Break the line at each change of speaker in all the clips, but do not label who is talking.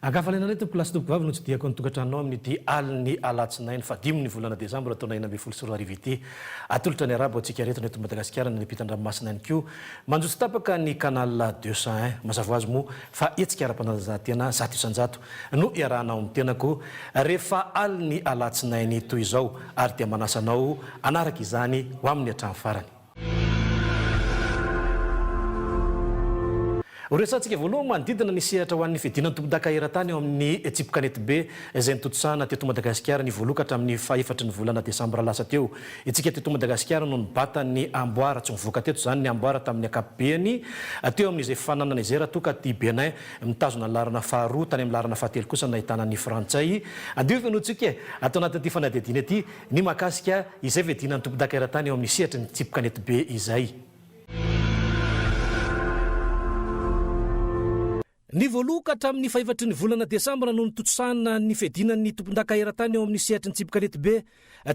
Agafalena reto plasy toko vavy no tsy diako ny tokantranonao amin'ity aliny alatsinainy fa 10 ny volana desambra taona 2024 ity atolotra ny arabo antsika reto ny eto Madagasikara ny pitan-dranomasina ihany koa manjotsy tapaka ny canal 201 mazava ho azy moa fa etsika ara-panatanjahantena zato isanjato no iarahanao amin'ny tenako rehefa aliny alatsinainy toy izao ary dia manasanao anaraka izany ho amin'ny hatrany farany. Oresantsika voaloha manodidina ny sehatra ho an'ny fidian'ny tompon-daka eran-tany eo amin'ny tsipikanety be izay nitontosahana teto Madagasikara ny voalokatra amin'ny faha-efatra ny volana desambra lasa teo. Itsika teto Madagasikara no nibata ny amboara tsy mivoaka teto zany ny amboara tamin'ny akapobeany teo amin'izay fananana izay raha toka ty Benin mitazona larana faharoa tany amin'ny larana fahatelo kosa nahitana ny Frantsay. Andio fenotsika atao anatin'ity fanadihadiana ity ny makasika izay fidian'ny tompon-daka eran-tany eo amin'ny sehatra ny tsipikanety be izay. Ny voalokatra amin'ny faha-efatry ny volana desambra no nitontosahana ny fiadinan'ny tompon-daka eran-tany eo amin'ny sehatra ny tsipikanety be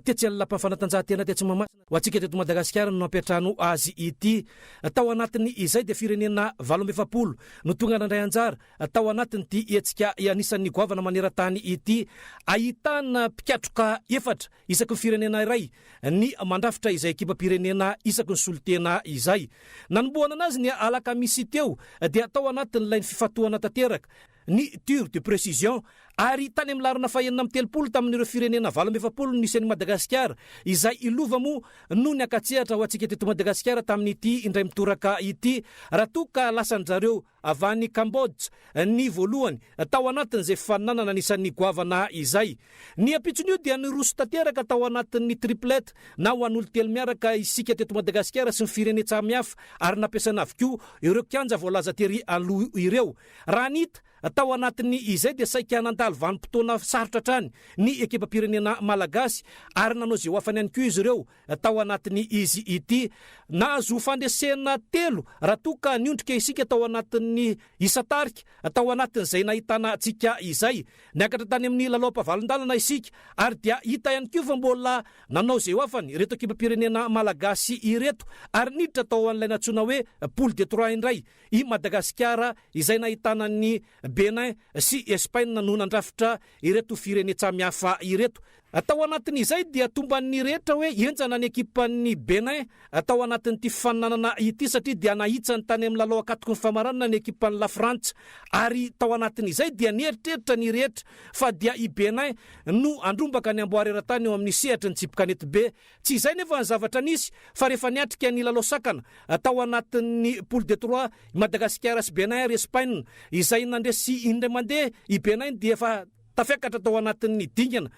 tetsy amin'ny lapan'ny fanatanjahantena tetsy Mahamasina ho antsika teto Madagasikara no nampiatrano azy ity. Tao anatiny izay dia firenena 17 no tonga nandray anjara tao anatiny ty etsika anisan'ny goavana maneran-tany ity ahitana mpikatroka efatra isaky ny firenena iray ny mandrafitra izay ekipa-pirenena isaky ny solitena izay. Nanombohana anazy ny alakamisy teo dia tao anatin'ilay ny fifatoana tanteraka ny tir de précision ary tany amin'ny larana fahaenina amin'ny 30 tamin'ireo firenena 17 nisy an'i Madagasikara izay ilova mo no ny akatsehatra ho antsika teto Madagasikara tamin'ity indray mitoraka ity raha toka lasan zareo avany Kambodja ny voalohany tao anatin'izay fananana anisan'ny goavana izay. Ny apitson'io dia nyroso tanteraka tao anatin'ny triplete na ho an'olo telo miaraka isika teto Madagasikara sy ny firene samihafa ary nampiasana avokoa ireo kianja voalaza tery aloha ireo. Raha anita tao anatin'ny izay dia saika nandalo vanim-potoana sarotra trany ny ekipa-pirenena malagasy ary nanao zay hoafany ihany koa izy ireo tao anatin'ny izy ity. Nahazo fandresena telo raha toka niondrika isika tao anatin'ny isatarika tao anatin'izay nahitana antsika izay niakatra tany amin'ny lalao-pavalon-dalana isika ary dia hita ihany koa fa mbola nanao zay hoafany ireto ekipa-pirenena malagasy ireto ary niditra tao an'ilay natsoina hoe poule de 3 indray i Madagasikara izay nahitana ny Benin sy Espagne no nandrafitra ireto firene samihafa ireto. Atao anatin'izay dia tomban'ny rehetra hoe enjana ny ekipan'ny Benin atao anatin'ity fananana ity satria dia nahitsany tany amin'ny lalao akatoko ny famaranana ny ekipan'ny La France ary tao anatin'izay dia nieritreritra ny rehetra fa dia i Benin no andrombaka ny amboary eran-tany eo amin'ny sehatra ny tsipikanety be. Tsy izay nefa ny zavatra nisy fa rehefa niatrika ny lalao sakana atao anatin'ny poule de 3 Madagasikara sy Benin ary Espagne izay nandresy indray mandeha i Benin dia efa tafiakatra tao anatin'ny dingana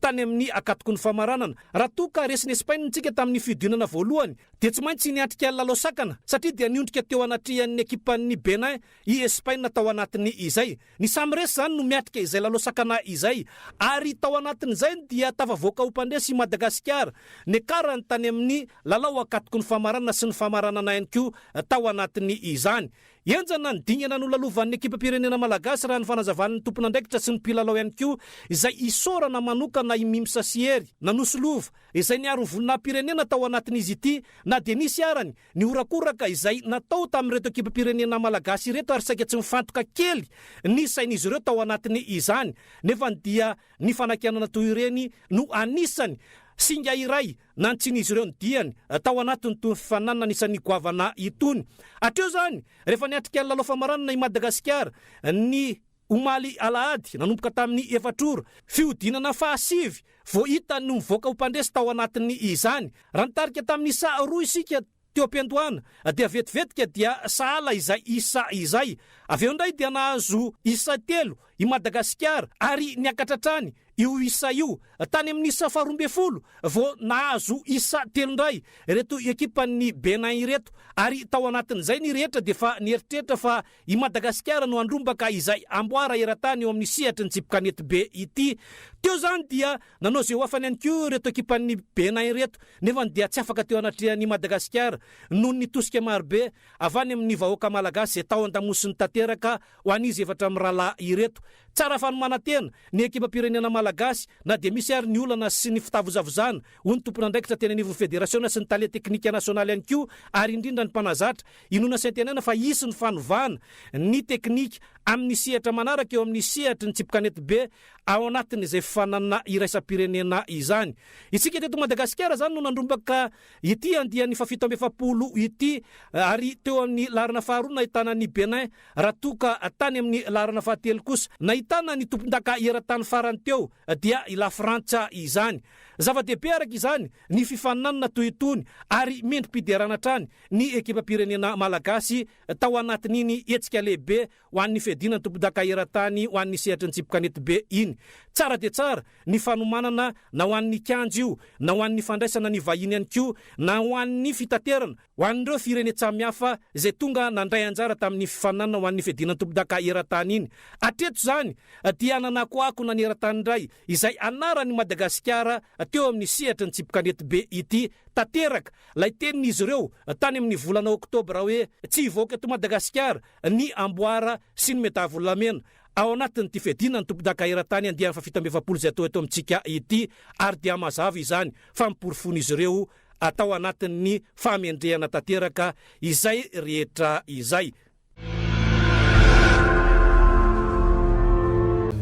tany amin'ny akatoko ny famaranana. Raha toka resiny Espagne ntsika tamin'ny fidinana voalohany dia tsy maintsy niatrika lalao sakana satria dia niondrika teo anatrihan'ny ekipan'ny Benin i Espagne tao anatin'ny izay. Ny samy resy zany no miatrika izay lalao sakana izay ary tao anatin'izay dia tafavoaka ho mpandresy i Madagasikara ny karany tany amin'ny lalao akatoko ny famaranana sy ny famaranana ihany koa tao anatin'ny izany. Enjana ny dingana no lalovan'ny ekipa-pirenena malagasy raha ny fanazavan'ny tompon'andraikitra sy ny mpilalao ihany koa izay isorana manokana i Mim Sasieri nanosolova izay niaro volonam-pirenena tao anatin'izy ity na dia nisy arany ny orakoraka izay natao tamin'ireto ekipa-pirenena malagasy ireto ary saika tsy mifantoka kely ny sain'izy ireo tao anatin'ny izany nefa dia ny fanakianana toy ireny no anisany singa iray nantsin'izy ireo ny diany tao anatiny toy fananana anisan'ny goavana itony. Atreo zany rehefa niatrika ny lalao famaranana i Madagasikara ny omaly alahady nanomboka tamin'ny efatrora fiodinana fahasivy vo hita no mivoaka ho mpandresy tao anatin'ny izany. Raha nitarika tamin'ny isa roa isika teo am-piandohana dia vetivetika dia sahala izay isa izay aveo indray dia nahazo isa telo i Madagasikara ary niakatra trany io isa io tany amin'ny isa 12 vo nahazo isa telo indray reto ekipan'ny Benin ireto ary tao anatin'izay ny rehetra dia fa nieritreritra fa i Madagasikara no andrombaka izay amboara eran-tany eo amin'ny sehatra ny tsipikanety be ity. Teo zany dia nanao zay hoafany ihany koa reto ekipan'ny Benin ireto nefa dia tsy afaka teo anatrihan'i Madagasikara noho ny tosika marobe avany amin'ny vahoaka malagasy tao an-damosiny tanteraka ho an'izy efatra amin'ny rahalahy ireto. Tsara fanomanantena ny ekipa-pirenena malagasy na dia misy ary ny olana sy ny fitavozavozana ho ny tompon'andraikitra teny anivon'ny federasiona sy ny tale teknika nasionaly ihany koa ary indrindra ny mpanazatra inona sy antenana fa isy ny fanovana ny teknika amin'ny sehatra manaraka eo amin'ny sehatry ny tsipikanety be ao anatin'izay fanana iraisam-pirenena izany. Isika teto Madagasikara zany no nandrombaka ity andian'ny fa-17 ity ary teo amin'ny larana faharoa nahitana ny Benin, raha toka tany amin'ny larana fahatelo kosa nahitana ny tompon-daka eran-tany farany teo dia la Frantsa izany. Zava-dehibe araka izany ny fifaninanana toy itony ary mendrim-piderana trany ny ekipa-pirenena malagasy tao anatin'iny hetsika lehibe ho an'ny fedina ny tompon-daka eran-tany ho an'ny sehatry ny tsipikanety be iny. Tsara dia tsara ny fanomanana na ho an'ny kianjo io, na ho an'ny fandraisana ny vahiny ihany koa, na ho an'ny fitaterana ho an'ireo firenena samihafa izay tonga nandray anjara tamin'ny fifaninanana ho an'ny fedina ny tompon-daka eran-tany iny. Atreto zany dia nanakoako ny eran-tany iray izay anaran'ny Madagasikara teo amin'ny sehatry ny tsipikanety be ity tateraka lay tenin'izy ireo tany amin'ny volana oktobra hoe tsy hivoaka eto Madagasikara ny amboara sy ny metavolamena ao anatin'ny ty fedina ny tompon-daka eran-tany andian'ny fa-17 izay atao eto amintsika ity ary dia mazava izany fa miporifon'izy ireo atao anatin'ny famendrehana tateraka izay rehetra izay.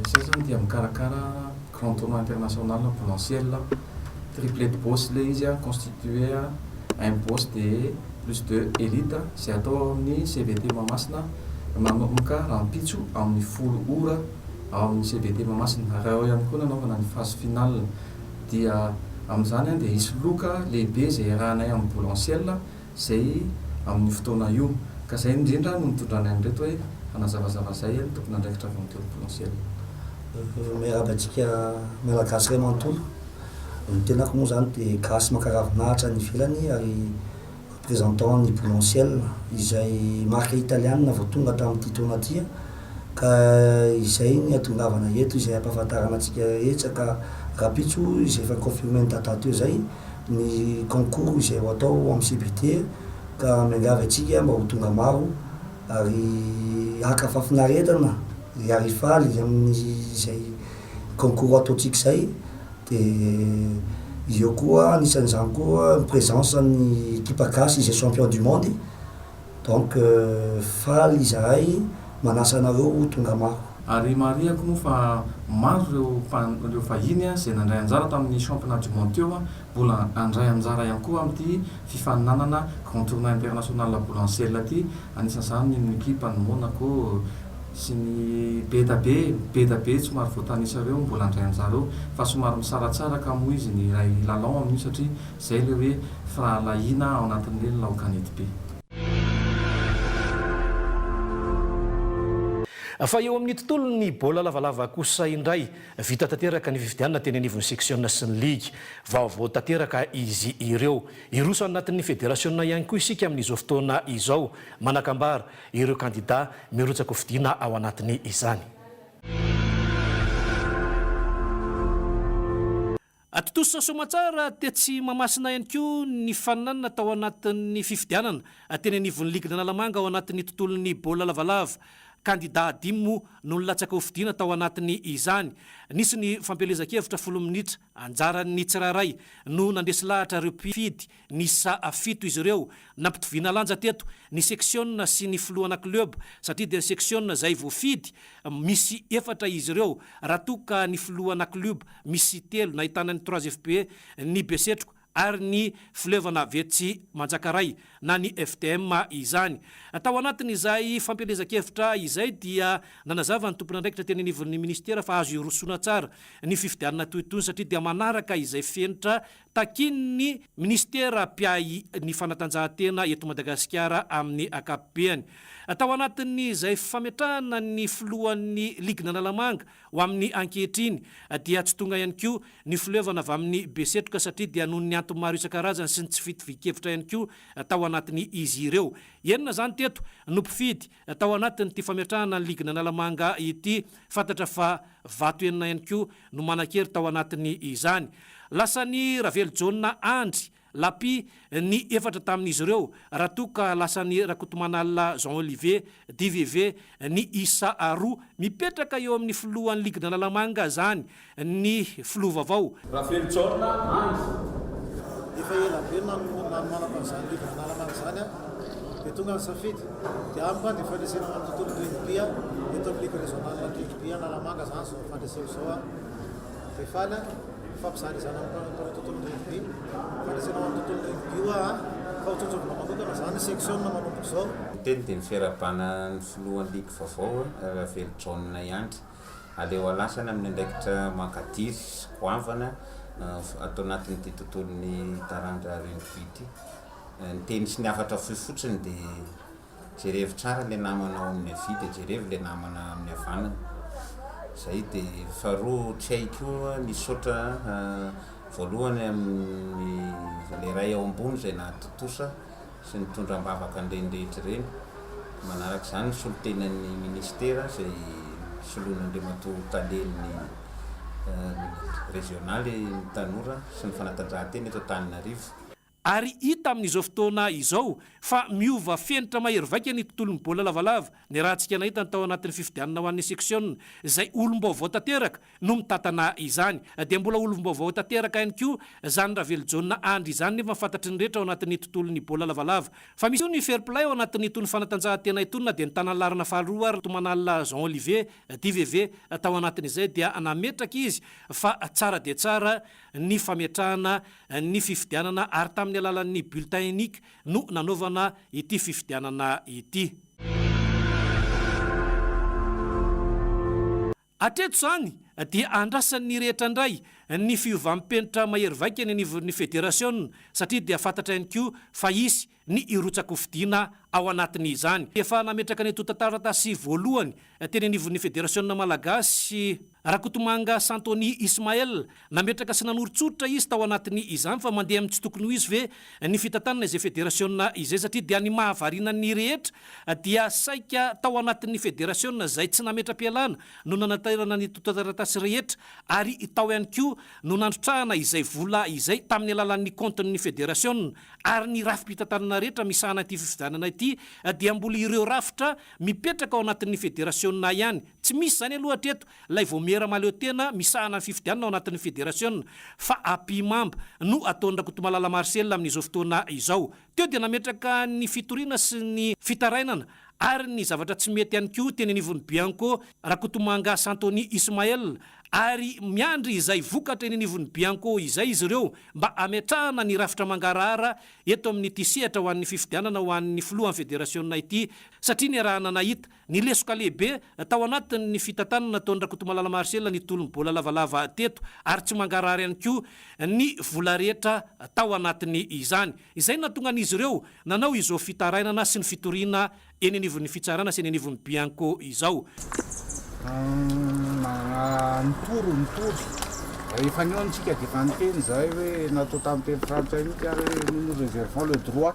Izay zany dia mikarakara grand tournoi international potentiel triplete boss le izy constitué un boss de plus de élite izay atao amin'ny CVT Mahamasina manomboka rampitso amin'ny 10 ora ao amin'ny CVT Mahamasina. Raha ao ihany koa nanaovana ny phase finale dia amin'izany dia hisy loka lehibe izay arahanay amin'ny potentiel izay amin'ny fotoana io ka izay indrindra no mitondranay an'ireto hoe hanazavazava izay tokony andraikitra avy amin'ny potentiel.
Miarabantsika malagasy iray manontolo ny tenako moa zany dia gasy makaravonahitra ny ivelany ary représentant ny potentiel izay marque italiana vao tonga tamin'ity taona ty ka izay ny atongavana eto izay ampahafantarana antsika rehetra ka rapitso izay efa confirmé ny data teo zay ny concours izay ho atao amin'ny CBT ka miangavy atsika mba ho tonga maro ary haka fafinaretana ary faly amin'izay concours ataontsika zay dia io koa anisan'izany koa présence ny équipe gasy izay champion du monde donc faly izahay manasa anareo ho tonga maro.
Ary mariako moa fa maro ireo vahiny izay nandray anjara tamin'ny championnat du monde teo mbola andray anjara ihany koa amin'ity fifaninanana grand tournoi international potentiel ty. Anisan'izany ny ekipa ny Monaco sy ny Bedabe somary voatanisa ireo mbola andray anjara eo fa somary misaratsara ka moa izy ny ray lalao amin'io satria izay le hoe fahalahina ao anatin'ireny laokanety be.
Fa eo amin'ny tontolo ny baolina lavalava kosa indray vita tanteraka ny fifidianana teny anivon'ny section sy ny ligue vaovao tanteraka izy ireo iroso anatin'ny fédération ihany koa isika amin'izao fotoana izao manakambara ireo kandida mirotsaka ho fidiana ao anatin'ny izany. Atotosa somatsara tetsy Mahamasina ihany koa ny faninanana tao anatin'ny fifidianana teny anivon'ny ligue d'Analamanga ao anatin'ny tontolon'ny baolina lavalava. Kandida dimy no nilatsaka ho fidiana tao anatin'ny izany. Nisy ny fampelezan-kevitra 10 minitra anjaran'ny tsiraray no nandresy lahatra ireo mpifidy nisa 7 izy ireo nampitoviana lanja teto ny section sy ny filohana club satria dia ny section izay voafidy misy 4 izy ireo raha toka ny filohana club misy 3 nahitana ny 3FP ny Besetroko ary ny Flevana Vetsy Manjakaray na ny FTM izany. Tao anatin'izay fampelezan-kevitra izay dia nanazava ny tompon'andraikitra teny anivon'ny ministera fa azo irosoana tsara ny fifidianana toy itony satria dia manaraka izay fenitra takin'ny ministera mpiay ny fanatanjahantena eto Madagasikara amin'ny akapobeany. Tao anatin'izay fametrahana ny filohan'ny ligue d'Analamanga ho amin'ny ankehitriny dia tsy tonga ihany koa ny filevana avy amin'ny Besetroka satria dia noho ny antony maro isan-karazany sy ny tsy fitovikevitra ihany koa tao anatin'ny izy ireo. Enina zany teto no mpifidy tao anatin'ny ty fametrahana ny ligue d'Analamanga ity fantatra fa vato enina ihany koa no manan-kery tao anatin'ny izany. Lasa ny Ravelo Jona Andry Lapi ny 4 tamin'izy ireo raha toka lasa ny Rakotomanala Jean Olivier DVV ny isa 2 mipetraka eo amin'ny filohan'ny ligue d'Analamanga zany ny filoha vaovao.
Ravelo Jona Andry
efa ela be nanomana izany ligue d'Analamanga zany
dia tonga safidy dia amiko dia fandresena amin'ny tontolo rugby eto amin'ny ligue régionale rugby Analamanga zany zao fandreseo zao dia fala fampizaly zany amin'ny tontolo rugby fandresena amin'ny tontolo rugby io fa hotsotsobona manokana zany section manomboka zao
teny dia ny fiarabana ny filohan'ny ligue vaovao Ravelo John Iandry aleo alasana amin'ny andraikitra Makadiry Goavana atao anatin'ity tontolon'ny taranja rugby ity ny teny sy ny afatra fotsiny dia jerevy tsara le namana amin'ny avy dia jerevy le namana amin'ny havanana zay dia faharoa tsy haiko ny sotra voalohany amin'ny le ray ao ambony zay nahatotosa sy nitondra mbavaka an'ireny rehetra ireny manaraka izany solotenan'ny ministera zay solon'Andriamatoa Taleniny régionaly ny tanora sy ny fanatanjahantena eto Antananarivo.
Ary hita amin'izao fotoana izao fa miova fenitra mahery vaika ny tontolon'ny baolina lavalava. Ny rahantsika nahita ny tao anatin'ny fifidianana ho an'ny section izay olom-baovao tanteraka no mitantana izany. Dia mbola olom-baovao tanteraka ihany koa zany Ravelo John Andry izany nefa fantatry ny rehetra ao anatin'ny tontolon'ny baolina lavalava. Fa misy ny fair play ao anatin'ny itony fanatanjahantena itony na dia ny tanany larina faharoa ary tomanala Jean Olivier DVV tao anatin'izay dia nametraka izy fa tsara dia tsara ny fametrahana ny fifidianana ary tamin'ny alalan'ny bulletin unique no nanaovana ity fifidianana ity. Atreto zany dia andrasan'ny rehetra indray ny fiovam-penitra mahery vaika ny anivon'ny federation satria dia fantatra ihany koa fa isy ny irotsaka fidiana ao anatin'izany. Efa nametraka ny tontataratasy voalohany teny anivon'ny federation malagasy Rakotomanga Santoni Ismael nametraka sy nanoro-tsotra izy tao anatin'ny izany fa mandeha amin'ny tsy tokony ho izy ve ny fitantanana izay federation izay satria dia ny mahavarina ny rehetra dia saika tao anatin'ny federation zay tsy nametra-pialana no nanaterana ny tontataratasy rehetra ary tao ihany koa no nandrotrahana izay vola izay tamin'ny alalan'ny compten'ny federation ary ny rafi-pitantanana rehetra misahana ity fifidianana ity dia mbola ireo rafitra mipetraka ao anatin'ny federation ihany. Tsy misy zany aloha hatreto lay voamera maleo tena misahana ny fifidianana ao anatin'ny federation fa apimamba no ataon'ny Rakotomalala Marcel amin'izao fotoana izao. Teo dia nametraka ny fitoriana sy ny fitarainana ary ny zavatra tsy mety ihany koa teny anivon'ny Bianco Rakotomanga Santoni Ismael ary miandry izay vokatra eny anivon'ny Bianco izay izy ireo mba ametrahana ny rafitra mangarahara eto amin'ny tisehatra ho an'ny fifidianana ho an'ny filohan'ny federation ity satria ny arahana nahita ny lesoka lehibe tao anatin'ny fitantanana ataon'ny Rakotomalala Marcel ny tontolon'ny baolina lavalava teto ary tsy mangarahara ihany koa ny vola rehetra tao anatiny izany. Izay natonga an'izy ireo nanao izao fitarainana sy ny fitoriana eny anivon'ny fitsarana sy eny anivon'ny Bianco izao.
Nitoro rehefa niontsika dia efa niteny zay hoe natao tamin'ny teny frantsay mihitsy ary nous réservons le droit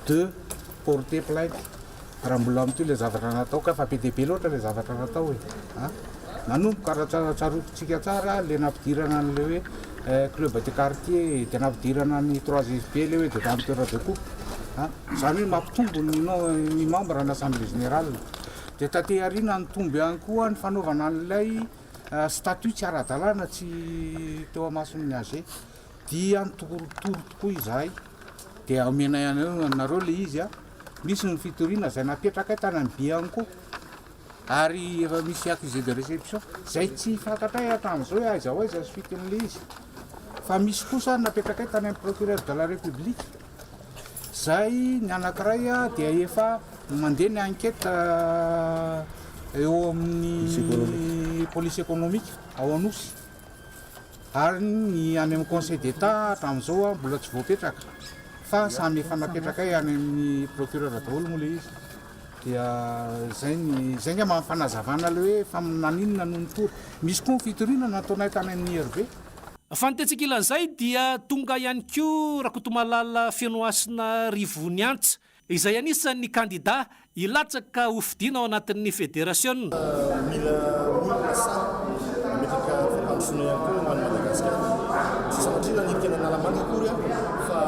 de porter plainte raha mbola amin'ity le zavatra natao ka fa PDB loatra le zavatra natao hoe nanomboka raha tsarotsika tsara le nampidirana an'le hoe club de quartier dia nampidirana ny 3SB le hoe dia amateur de coupe zany hoe mampitombo ny membre ny assemblée générale. Dia tate arina ny tombo ihany koa ny fanaovana an'ilay statut tsy ara-dalàna tsy teo amason'ny AG dia nitorotoro tokoa izahay dia omena ihany nareo le izy misy ny fitoriana izay napetraka tany amin'ny Bianco ary efa misy accusé de réception zay tsy fantatray hatramin'izao hoe aiza ho aiza suite an'le izy fa misy kosa napetraka tany amin'ny procureur de la république zay ny anankiray dia efa mandeha ny enquête eo amin'ny police économique ao Anosy ary ny any amin'ny conseil d'état hatramin'izao mbola tsy voapetraka fa samy efa napetraka any amin'ny procureur daholo moa le izy dia zay nga mampanazavana le hoe fa naninona no nitoro misy koa fitoriana nataonay tany amin'ny IRB.
Fantetsikila ilan'izay dia tonga ihany koa Rakotomalala Fianoasina Rivoniantsa izay anisan'ny candidat ilatsaka ho fidiana ao anatin'ny federation.
Mila olona sa metraka fampandrosoana ihany koa ho an'ny Madagasikara tsy sabatrina ny tena nalamanga akory fa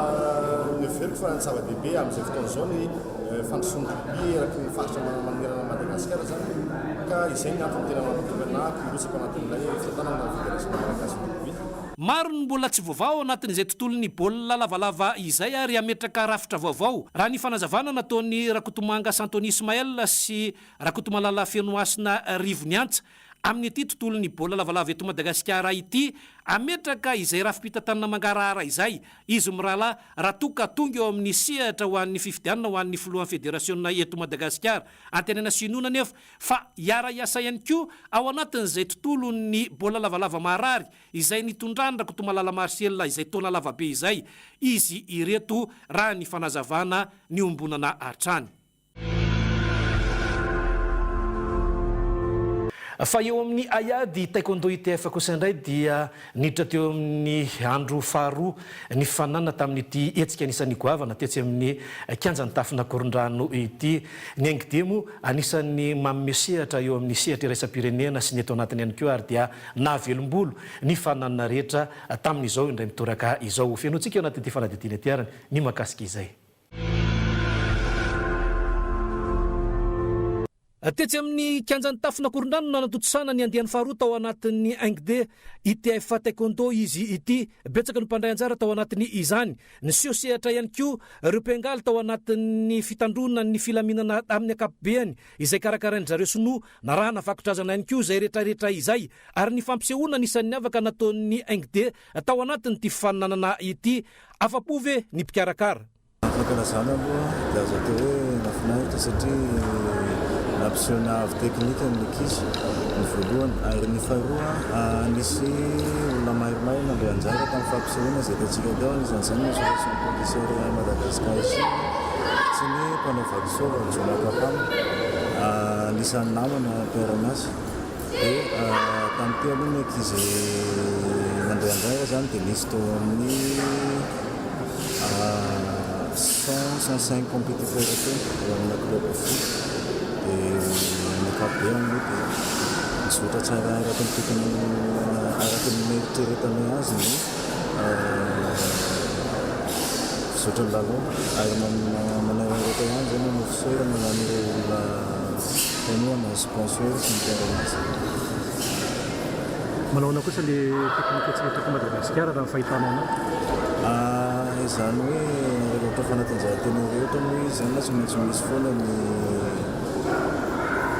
neveriko fa ny zava-dehibe amin'izay fotoana izao ny fandrosoana rugby araky ny faritra manerana Madagasikara zany ka izay ny antony tena mampitomana irosaka anatin'ilay fitantanana federation malagasy rugby.
maro ny mbola tsy vaovao anatin'izay tontolony baolina lavalava izay ary ametraka rafitra vaovao raha ny fanazavana nataony Rakotomanga Santoni Ismael sy Rakotomalala Fenoasina Rivony Antsa amin'ny ity tontolony baolina lavalava eto Madagasikara ity ametraka izay rafi-pitantanana mangarahara izay izy mirala raha toka tonga eo amin'ny sehatra ho an'ny fifidianana ho an'ny filohan'ny federasiona eto Madagasikara antenana sinoana nefa fa hiara iasa ihany koa ao anatin'izay tontolony baolina lavalava marary izay nitondrany Rakotomalala Marcel izay taona lavabe izay izy ireto raha ny fanazavana ny ombonana hatrany. Fa eo amin'ny Ayady taekwondo ITF kosa indray dia niditra teo amin'ny andro faharoa ny fanana tamin'ity hetsika anisan'ny goavana tetsy amin'ny kianjan'ny tafina Korondrano ity. Ny angidemo anisan'ny manome sehatra eo amin'ny sehatra iraisam-pirenena sy ny eto anatiny ihany koa ary dia nahavelombolo ny fanana rehetra tamin'izao indray mitoraka izao. Fenoantsika eo anatin'ity fanadidina ity arany ny makasika izay. Tetsy amin'ny kianjan'ny tafina Korondrano nanatotosana ny andiany faharoa tao anatin'ny angide ITF taekwondo izy ity betsaka ny mpandray anjara tao anatiny izany ny siosehatra ihany koa ireo mpiangaly tao anatin'ny fitandrona ny filaminana amin'ny akapobeany izay karakarainy zareo sinoa na raha navakotrazana ihany koa izay rehetrarehetra izay ary ny fampisehoana anisan'ny avaka nataon'ny angide tao anatin'ity fananana ity afa-po ve ny mpikarakara.
Fankalazana aloha dia azo atao hoe mahafinaritra satria nampisehoana avy teknika amin'ny ankizy ny voalohany ary ny faharoa nisy olona maromaro nandeha anjara tamin'ny fampisehoana izay hitantsika teo anisan'izany ny association policière Madagasikara sy ny mpanao valisoa Jona Kapamo anisan'ny namana mpiara-miasa dia tamin'ity aloha ny ankizy nandeha anjara zany dia nisy teo amin'ny 105 compétiteurs teo amina club foot. Nakabe aloha dia nizotra tsara araka ny tokony araka ny eritreretana azy ny fizotra ny lalao ary manao rehetra ihany zany ny ofisiera magnano ireo olona fanoana sponsor sy ny mpiara-miasa.
Manaona kosa le teknika tsy eto Madagasikara raha fahitanao anao?
Izany hoe rehetra fanatanjahantena rehetra moa izy zany tsy maintsy misy foana ny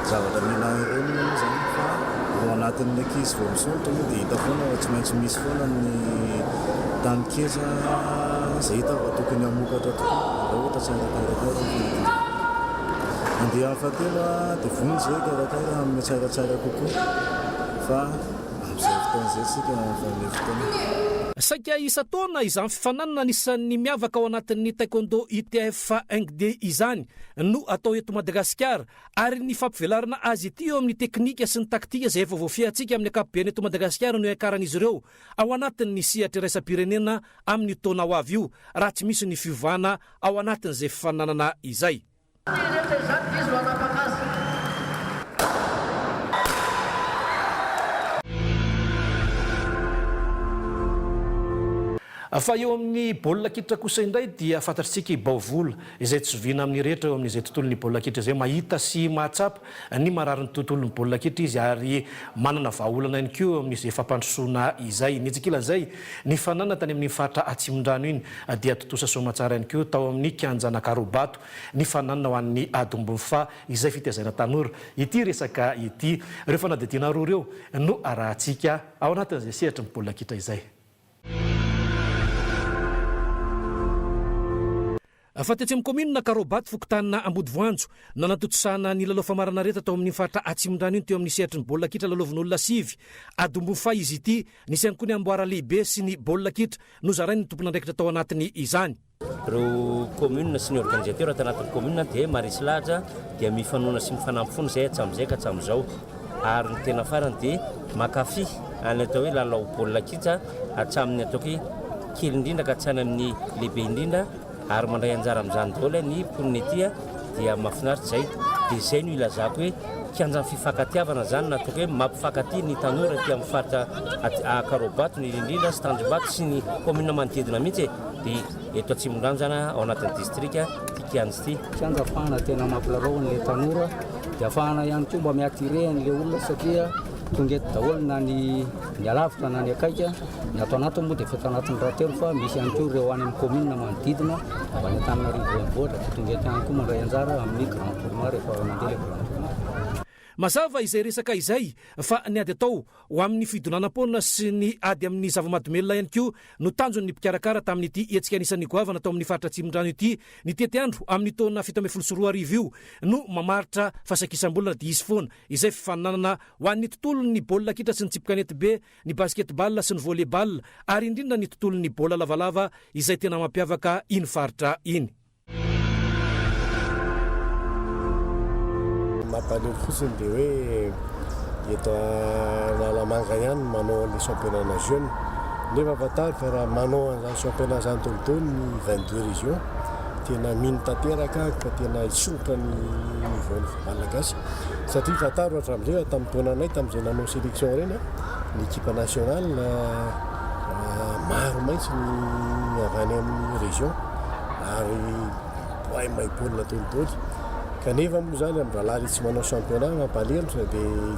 zavatra mila ireny moa zany fa ao anatin'ny ankizy vao misontra moa dia hita foana tsy maintsy misy foana ny tanikeza izay hita fa tokony hamokatra tokoa raha ohatra tsy arakarakara andeha fahatelo dia vonona izay karakara amin'ny tsaratsara kokoa fa amin'izay fotoana izay sika fanle fotoana.
Saika isa taona izany fifananana anisan'ny miavaka ao anatin'ny taekwondo ITF angide izany no atao eto Madagasikara ary ny fampivelarana azy ity eo amin'ny teknika sy ny taktika izay efa voafiantsika amin'ny akapobeany eto Madagasikara no iakaran'izy ireo ao anatin'ny sehatra iraisam-pirenena amin'ny taona ho avy io raha tsy misy ny fiovana ao anatin'izay fifananana izay. Fa eo amin'ny baolina kitra kosa indray dia fantatritsika baovola izay tsoviana amin'ny rehetra eo amin'izay tontolon'ny baolina kitra izay mahita sy mahatsapa ny marariny tontolon'ny baolina kitra izy ary manana vahaolana ihany koa eo amin'izay fampandrosoana izay. Nitsikilazay ny fanana tany amin'ny fatra Atsimondrano iny dia totosa somatsara ihany koa tao amin'ny kianjana Karobato ny fanana ho an'ny Adombomfa izay fitiazana tanora ity resaka ity ireo fanadidina roa ireo no arahantsika ao anatin'izay sehatra ny baolina kitra izay. Fa tetsy amin'ny komina Karobato fokotanina Ambodivoanjo nanatotosana ny lalao famarana reta tao amin'ny fatra Atsimondrano iny teo amin'ny sehatry ny baolina kitra lalaovan'olona sivy Adombomfa izy ity nisy ihany koa ny amboara lehibe sy ny baolina kitra no zarainy ny tompona andraikitra tao anatiny izany.
Ireo komuna sy ny organisateur ato anatin'ny komuna dia marisy lahatra dia mifanoana sy mifanampifony izay hatramizay ka hatramizao ary ny tena farany dia makafy any atao hoe lalao baolina kitra hatramin'ny atao hoe kely indrindra ka hatrany amin'ny lehibe indrindra ary mandray anjara amin'izany daholo ny mponina ity dia mahafinaritra izay dia izay no ilazako hoe kianjan'ny fifankatiavana zany natao hoe mampifankatia ny tanora ty amin'ny faritra Karobato ny indrindra sy Tanjombato sy ny komuna manodidina mihitsy dia eto Atsimondrano zany ao anatin'ny distrika ty kianja ity.
Kianja ahafahana tena mampilarao an'ilay tanora dia ahafahana ihany koa mba miatire an'ilay olona satria tonga eto daholo na ny alavitra na ny akaika ny atao anatiny moa dia efa atao anatin'ny rahatelo fa misy ihany koa ireo any amin'ny commune manodidina mba ny Antananarivo renivohitra dia tonga eto ihany koa mandray anjara amin'ny grand tournoi rehefa mandeha le grand tournoi.
Mazava izay resaka izay fa ny ady atao ho amin'ny fidonanam-pona sy ny ady amin'ny zava-mahadomelona ihany koa no tanjony ny mpikarakara tamin'ity hetsika anisan'ny goavana tao amin'ny faritra Atsimondrano ity ny tety andro amin'ny taona 17 io no mamaritra fasakisam-bolana dia izy foana izay fifaninanana ho an'ny tontolon'ny baolina kitra sy ny tsipikanety be ny basketball sy ny volleyball ary indrindra ny tontolon'ny baolina lavalava izay tena mampiavaka iny faritra iny.
Mampalelo fotsiny dia hoe eto Analamanga ihany manao le championnat jeune nefa fatary fa raha manao an'izany championnat zany tontolo ny 22 région tena mino tanteraka fa tena isotra ny niveau ny malagasy satria fatary ohatra amin'izay tamin'ny taonanay tamin'izay nanao sélection reny ny équipe nationale maro maintsy ny avy any amin'ny région ary boay mahay-baolina tolitoly kanefa moa zany amin'ny rahalahy tsy manao championnat mampalelo dia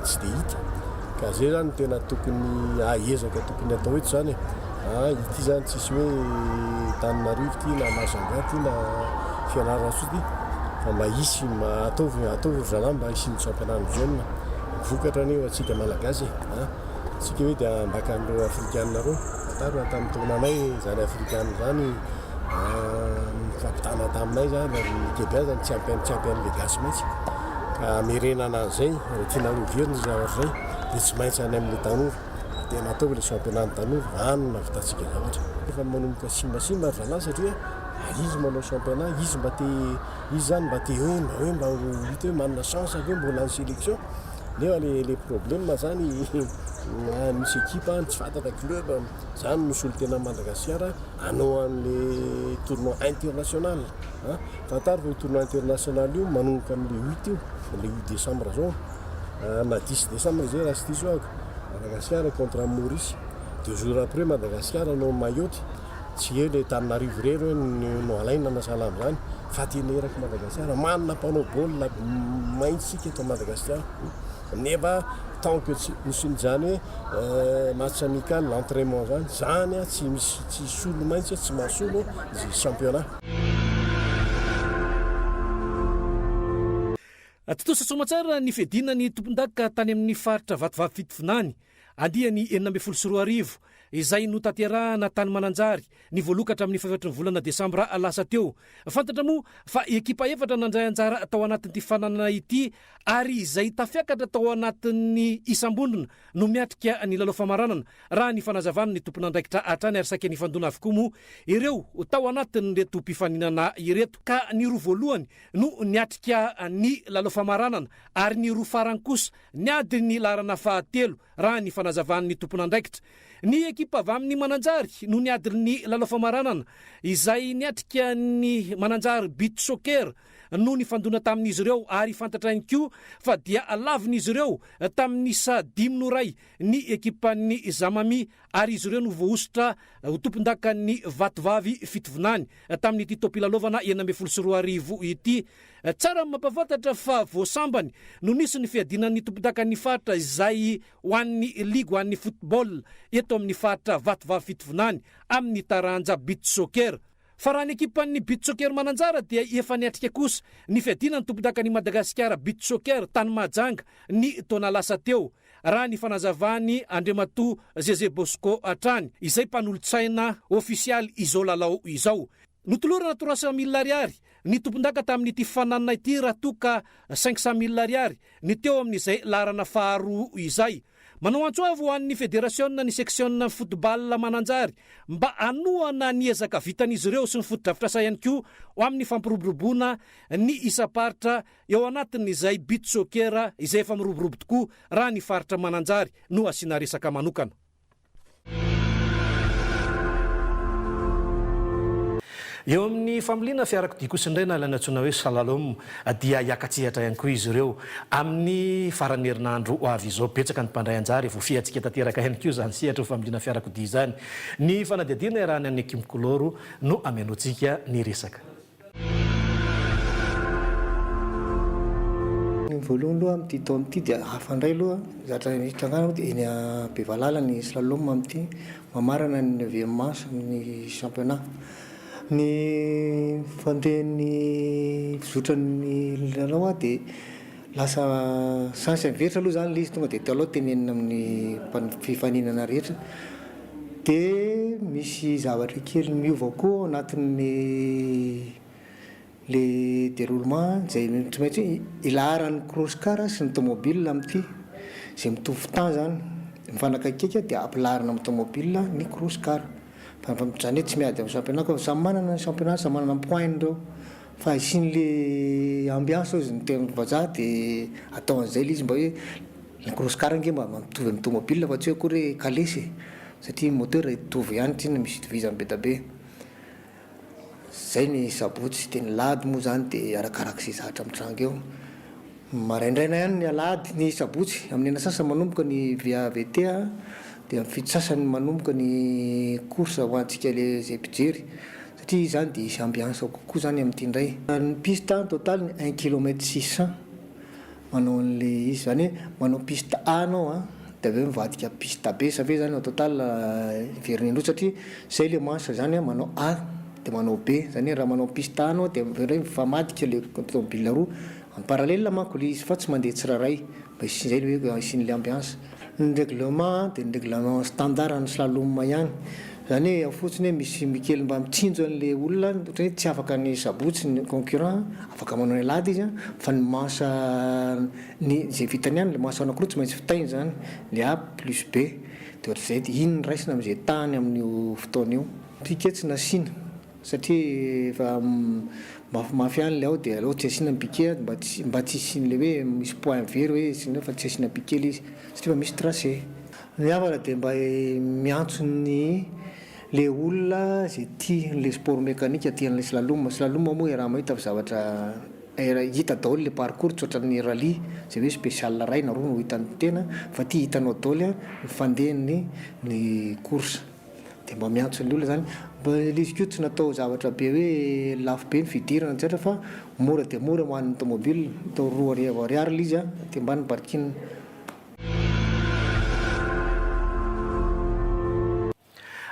tsy dia hita ka zay zany tena tokony aezaka tokony atao eto zany ity zany tsisy hoe Tananarivo ty na Masanga ty na Fianarantsoa ty fa mba hisy ataovy zalahy mba hisy ny championnat jeune vokatra anio atsika malagasy tsika hoe dia mbaka an'ireo afrikanina reo atary tamin'ny taonanay zany afrikanina zany fampitana taminay zany Québec zany champion legasy maintsy ka merenana an'izay tiana roveriny zavatra zay dia tsy maintsy any amin'ny tanora tena ataovy le championnat ny tanora any navitantsika zavatra efa manomboka simbasimba ry zalahy satria izy manao championnat izy zany mba te hoe mba hita hoe manana chance hoe mbola ny sélection nefa le problème zany misy équipe tsy fantatra club zany misolo tena Madagasikara anao an'le tournoi international fatary fa tournoi international io manomboka amin'le 8 io le 8 décembre zao na 10 décembre zay raha sy diso ahako Madagasikara contre Maurice 2 jours après Madagasikara no Mayotte tsy eo le Tananarivo rery hoe no alaina na salamy zany fa tena eraky Madagasikara manana mpanao baolina maintsika eto Madagasikara nefa tant que misy zany hoe match amical l'entraînement zany tsy misy tsy solo maintsy tsy mahasolo izy championnat.
Totosa somatsara ny fedina ny tompon-daka tany amin'ny faritra vatovavy fitovinany andiany 19 izay no tanterahana tany Mananjary ny voalokatra amin'ny 14 volana Desambra lasa teo. Fantatra moa fa ekipa efatra nandray anjara tao anatin'ity fananana ity ary izay tafiakatra tao anatin'ny isam-bondona no miatrika ny lalao famaranana raha ny fanazavana ny tompon'andraikitra atrany ary saika ny fandona avokoa moa ireo tao anatin'ny reto mpifaninana ireto ka ny roa voalohany no niatrika ny lalao famaranana ary ny roa farany kosa niady ny larana fahatelo raha ny fanazavan'ny tompon'andraikitra. Ny ekipa avy amin'ny Mananjary no niady ny lalao famaranana izay niatrika ny Mananjary beach soccer no ny fandona tamin'izy ireo ary fantatra ihany koa fa dia alavin'izy ireo tamin'ny sa 10-ray ny ekipan'ny Zamami ary izy ireo no voaositra ho tompon-daka ny vatovavy fitovinany tamin'ity topilalaovana 12 ity. Tsara mampafantatra fa voasambany no nisy ny fiadinan'ny tompon-daka ny faritra izay ho an'ny ligue ho an'ny football eto amin'ny faritra vatovavy fitovinany amin'ny taranja beach soccer. Fa raha ny ekipan'ny beach soccer Mananjara dia efa niatrika kosa ny fiadinan'ny tompon-daka ny Madagasikara beach soccer tany Mahajanga ny taona lasa teo raha ny fanazavany Andriamatoa Zeze Bosco atrany izay mpanolo-tsaina ofisialy izao lalao izao. Notolorana 300,000 ariary ny tompon-daka tamin'ity fananana ity raha toka 500,000 ariary ny teo amin'izay larana faharoa izay. Manao antso avy ho an'ny fédération ny section football Mananjary mba anoana ny ezaka vitan'izy ireo sy ny foto-drafitrasa ihany koa ho amin'ny fampiroboroboana ny isa-paritra eo anatin'izay beach soccer izay efa miroborobo tokoa raha ny faritra Mananjary no asiana resaka manokana. Eo amin'ny familiana fiarakodia kosa indray na lanatsoina hoe salalom dia hiakatsihatra ihany koa izy ireo amin'ny farany herinandro ho avy izao betsaka ny mpandray anjara voafiatsika tanteraka ihany koa zany sihatra ho familiana fiarakodia izany ny fanadihadiana iarahany amin'ny ekimkoloro no amianontsika ny resaka.
voalohany aloha amin'ity taona ity dia hafa indray aloha zatra hitrangana dia eny a Bevalala ny slalom amin'ity mamarana ny 9e mars ny championnat. Ny fandehan'ny fizotran'ny lalao dia lasa chance miveritra aloha zany le izy tonga dia teo aloha tenenina amin'ny fifaninana rehetra dia misy zavatra kely miova koa anatin'ny le déroulement zay tsy maintsy ilaharan'ny cross car sy ny tomobile amin'ity zay mitovy temps zany mifanakaikaiky dia ampilaharana amin'ny tomobile ny cross car fa zany hoe tsy miady amin'ny championnat fa samy manana ny championnat samy manana ny point reo fa isin'le ambiance ozy ny tena vazaha dia atao an'izay le izy mba hoe ny cross car nge mba mitovy amin'ny tomobile fa tsy hoe akory hoe kalesy satria moteur hitovy ihany tsy misy itovizany be da be. Zay ny sabotsy dia ny lahady moa zany dia arakarak'izay zahatra mitranga eo maraindraina ihany ny alahady ny sabotsy amin'ny ena sasany manomboka ny VAVT dia amin'ny fito sasany manomboka ny course ho antsika le zay mpijery satria zany dia isy ambiance kokoa zany amin'ity indray. Ny piste en total 1 km 600 manao an'le izy zany hoe manao piste A anao dia aveo mivadika piste B sa ve zany au total iverin'indro satria zay le manche zany manao A dia manao B zany raha manao piste A anao dia aveo mifamadika le tomobile roa en parallèle manko le izy fa tsy mandeha tsiraray mba zay hoe isin'le ambiance. Ny règlement dia ny règlement standard ny slalom ihany zany hoe fotsiny hoe misy mikely mba mitsinjo an'le olona ohatra hoe tsy afaka ny sabotsy ny concurrent afaka manao ny alahady izy fa ny manche ny zay vitany ihany le manche anankiroa tsy maintsy fitainy zany le A plus B dia ohatr'izay dia iny ny raisina amin'izay tany amin'io fotoana io piquet tsy nasiana satria efa mafimafy ihany le ao dia aleo tsy asiana piquet mba tsy isin'le hoe misy point very hoe sina fa tsy asiana piquet le izy satria fa misy tracé. Ny havana dia mba miantso ny le olona zay tia le sport mécanique tian'le slalom moa raha mahita fa zavatra hita daholo le parcours tsy ohatran'ny rally zay hoe spécial ray na roa no hitany tena fa tia hitanao daholo fandehan'ny ny course dia mba miantso ny olona zany mba le izy koa tsy natao zavatra be hoe lafo be ny fidirana etc fa mora dia mora ho an'ny tomobile atao 2 ariary le izy dia mba ny parking.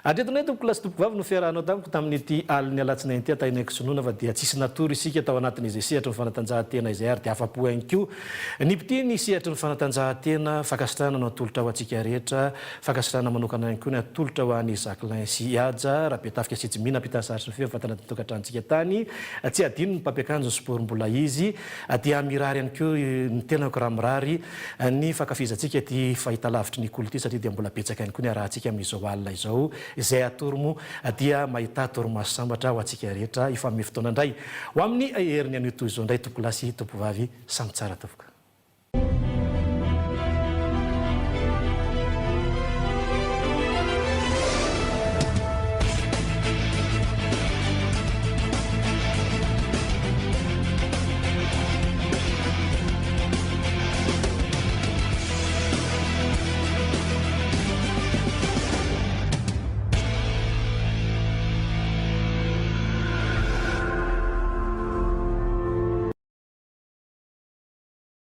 Adretonay tompoko lasy tompoko vavy no fiarahanao tamiko tamin'ity aliny alatsinainy ity atainay sonona fa dia tsisy natory isika tao anatin'izay sehatra ny fanatanjahantena izay ary dia afa-po ihany koa ny piti ny sehatra ny fanatanjahantena fakasitrana no atolotra ho antsika rehetra fakasitrana manokana ihany koa ny atolotra ho an'ny Jacquelin sy Ihaja raha betafika sitsymina ampitasaritra ny fifatana tokatrantsika tany tsy adino ny mpampiakanjo ny sport mbola izy dia mirary ihany koa ny tenako raha mirary ny fakafizantsika ty fahitalavitry ny kolo ty satria dia mbola betsaka ihany koa ny arahantsika amin'izao alina izao izay atoromo dia mahita toromaso sambatra ho antsika rehetra efa amin'ny fotoana indray ho amin'ny heriny an'io toy izao indray tompo lasy tompo vavy samy tsara topoka.